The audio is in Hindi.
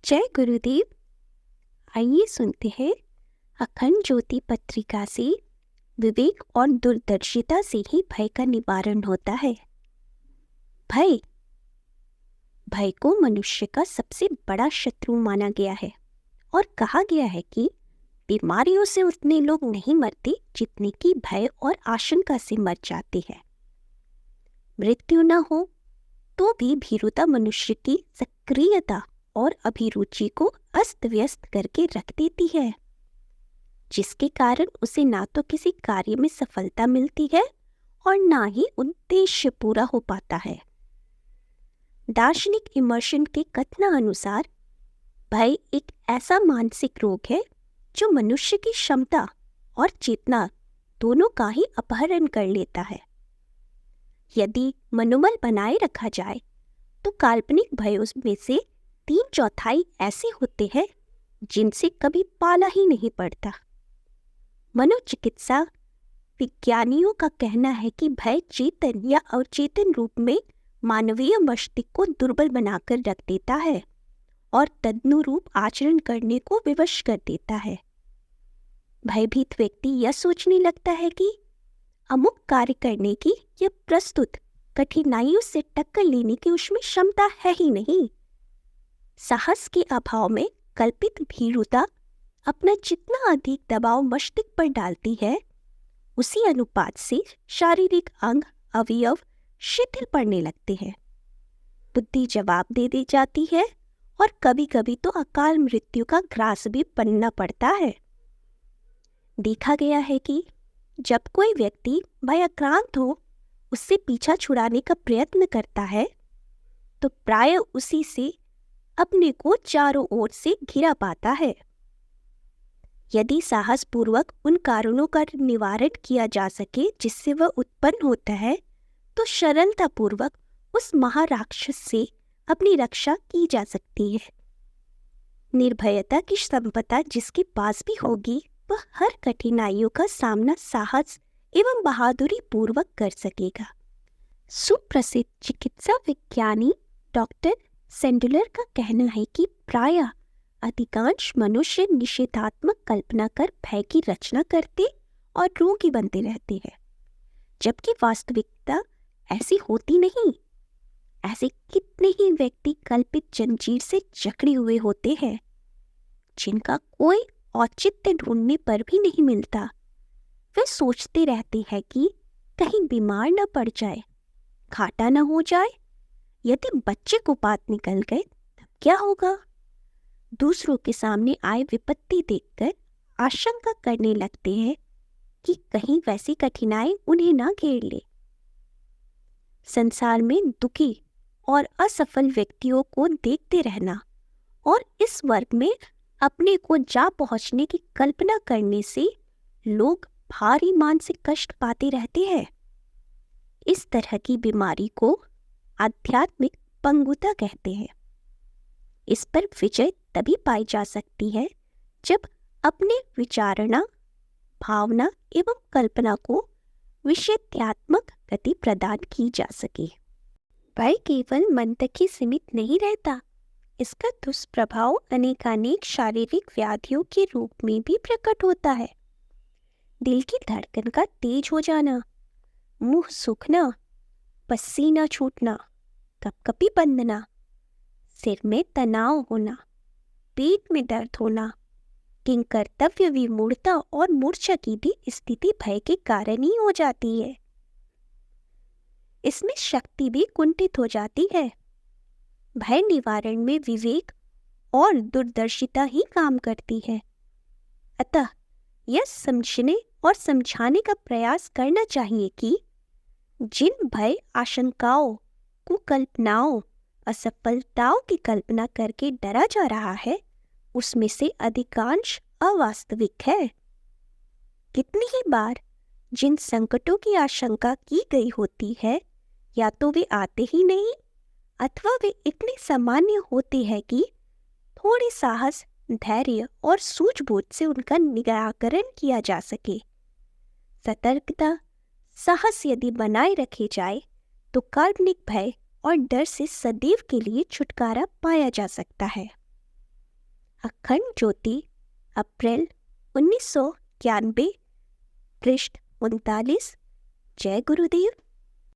जय गुरुदेव। आइए सुनते हैं अखंड ज्योति पत्रिका से विवेक और दूरदर्शिता से ही भय का निवारण होता है। भय भय को मनुष्य का सबसे बड़ा शत्रु माना गया है और कहा गया है कि बीमारियों से उतने लोग नहीं मरते जितने की भय और आशंका से मर जाते हैं। मृत्यु न हो तो भी भीरुता मनुष्य की सक्रियता और अभिरुचि को अस्त व्यस्त करके रख देती है, जिसके कारण उसे ना तो किसी कार्य में सफलता मिलती है और ना ही उद्देश्य पूरा हो पाता है। दार्शनिक इमर्शन के कथनानुसार भय एक ऐसा मानसिक रोग है जो मनुष्य की क्षमता और चेतना दोनों का ही अपहरण कर लेता है। यदि मनोबल बनाए रखा जाए तो काल्पनिक भयों में से 3/4 ऐसे होते हैं जिनसे कभी पाला ही नहीं पड़ता। मनोचिकित्सा विज्ञानियों का कहना है कि भय चेतन या अवचेतन रूप में मानवीय मस्तिष्क को दुर्बल बनाकर रख देता है और तदनुरूप आचरण करने को विवश कर देता है। भयभीत व्यक्ति यह सोचने लगता है कि अमुक कार्य करने की या प्रस्तुत कठिनाइयों से टक्कर लेने की उसमें क्षमता है ही नहीं। साहस के अभाव में कल्पित भीरुता अपना जितना अधिक दबाव मस्तिष्क पर डालती है, उसी अनुपात से शारीरिक अंग अवयव शिथिल पड़ने लगते हैं। बुद्धि जवाब दे जाती है और कभी कभी तो अकाल मृत्यु का ग्रास भी बनना पड़ता है। देखा गया है कि जब कोई व्यक्ति भयाक्रांत हो उससे पीछा छुड़ाने का प्रयत्न करता है तो प्राय उसी से अपने को चारों ओर से घिरा पाता है। यदि साहस पूर्वक उन कारणों का निवारण किया जा सके जिससे वह उत्पन्न होता है तो सरलता पूर्वक उस महाराक्षस से अपनी रक्षा की जा सकती है। निर्भयता की संपदा जिसके पास भी होगी वह हर कठिनाइयों का सामना साहस एवं बहादुरी पूर्वक कर सकेगा। सुप्रसिद्ध चिकित्सा विज्ञानी डॉक्टर सेंडुलर का कहना है कि प्रायः अधिकांश मनुष्य निषेधात्मक कल्पना कर भय की रचना करते और रोगी बनते रहते हैं, जबकि वास्तविकता ऐसी होती नहीं। ऐसे कितने ही व्यक्ति कल्पित जंजीर से जकड़े हुए होते हैं जिनका कोई औचित्य ढूंढने पर भी नहीं मिलता। वे सोचते रहते हैं कि कहीं बीमार न पड़ जाए, घाटा न हो जाए। यदि बच्चे को बात निकल गए तब क्या होगा? दूसरों के सामने आए विपत्ति देखकर आशंका करने लगते हैं कि कहीं वैसी कठिनाई उन्हें ना घेर ले। संसार में दुखी और असफल व्यक्तियों को देखते रहना और इस वर्ग में अपने को जा पहुंचने की कल्पना करने से लोग भारी मानसिक कष्ट पाते रहते हैं। इस तरह की बीमारी को आध्यात्मिक पंगुता कहते हैं। इस पर विजय तभी पाई जा सकती है जब अपने विचारणा, भावना एवं कल्पना को विषयात्मक गति प्रदान की जा सके। भय केवल मन तक ही सीमित नहीं रहता, इसका दुष्प्रभाव अनेकानेक शारीरिक व्याधियों के रूप में भी प्रकट होता है। दिल की धड़कन का तेज हो जाना, मुंह सूखना, पसीना छूटना, कपकपी बंधना, सिर में तनाव होना, पेट में दर्द होना, किंकर्तव्य विमूढ़ता और मूर्छा की भी स्थिति भय के कारण ही हो जाती है। इसमें शक्ति भी कुंठित हो जाती है। भय निवारण में विवेक और दूरदर्शिता ही काम करती है। अतः यह समझने और समझाने का प्रयास करना चाहिए कि जिन भय आशंकाओं, कुकल्पनाओं, असफलताओं की कल्पना करके डरा जा रहा है उसमें से अधिकांश अवास्तविक है। कितनी ही बार जिन संकटों की आशंका की गई होती है या तो वे आते ही नहीं अथवा वे इतने सामान्य होते हैं कि थोड़े साहस, धैर्य और सूझबूझ से उनका निराकरण किया जा सके। सतर्कता, साहस यदि बनाए रखे जाए तो काल्पनिक भय और डर से सदैव के लिए छुटकारा पाया जा सकता है। अखंड ज्योति, अप्रैल 1991, पृष्ठ 39। जय गुरुदेव।